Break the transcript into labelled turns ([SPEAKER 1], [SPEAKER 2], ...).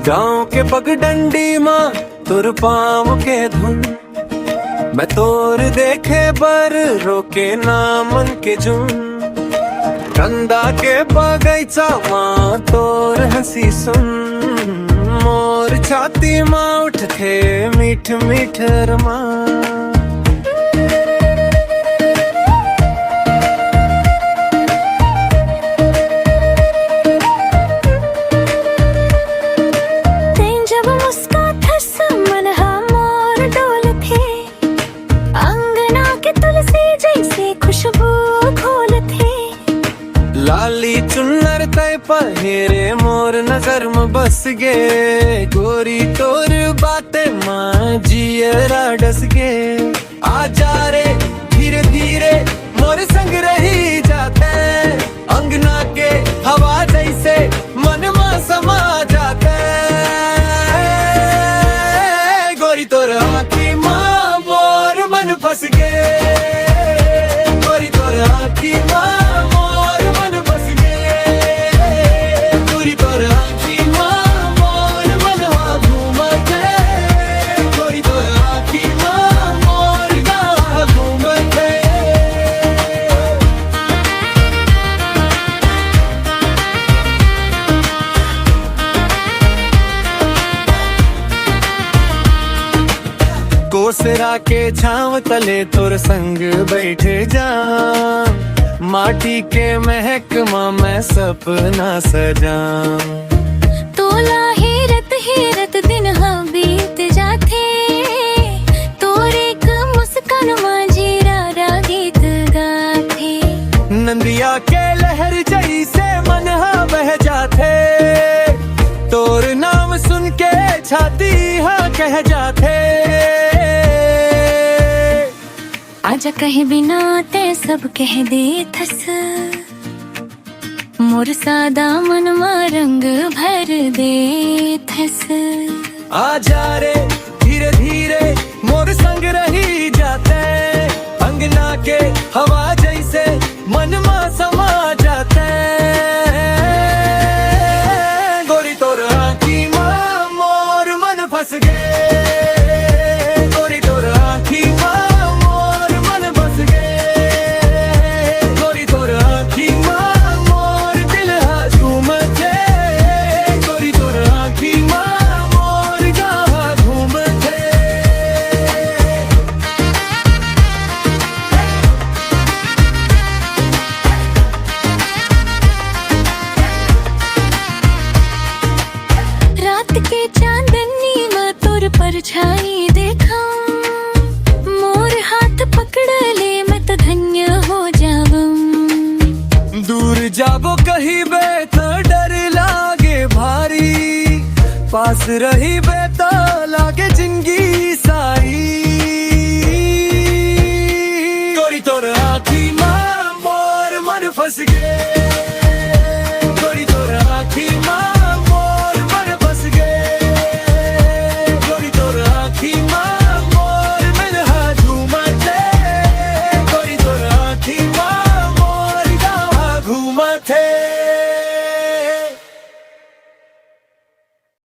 [SPEAKER 1] गाँव के पगडंडी माँ तुर पाँव के धुन, मैं तोर देखे बर रोके ना मन के जुन। कंदा के बगैचा माँ तोर हंसी सुन, मोर छाती माँ उठते मीठ मीठ रमा। लाली चुन्नर तय पहिरे मोर नजर में बस गे, गोरी तोर बातें माँ जियरा डस गे। आ जा रे धीरे धीरे मोर संग रही जाते, अंगना के हवा जैसे मन में समा जाते। गोरी तोर आँखी माँ मोर मन फंस गे, गोरी तोर आँखी माँ कोसरा के छांव तले तोर संग बैठे जा, माटी के महक माँ मैं सपना सजा।
[SPEAKER 2] तोला हेरत दिन हाँ बीत जाते, तोर एक मुस्कान माँ जीरा गीत गाथे।
[SPEAKER 1] नंदिया के लहर जैसे मन हाँ बह जाते, तोर नाम सुन के छाती हाँ कह जाते।
[SPEAKER 2] आजा कहे बिना ते सब कह दे थस, मोर सादा मन में रंग भर दे थस।
[SPEAKER 1] आजा रे धीरे धीरे मोर संग रही जाते, अंगना के हवा जैसे मन में समा जाते। गोरी तोर आँखी माँ मोर मन फंस गे, गोरी तोर आँखी माँ
[SPEAKER 2] के चांदनी में तोर परछाई देखा, मोर हाथ पकड़ ले मैं तो धन्य हो जाऊं।
[SPEAKER 1] दूर जाबो कहीं बे तो डर लागे भारी, पास रही बे तो लागे जिंदगी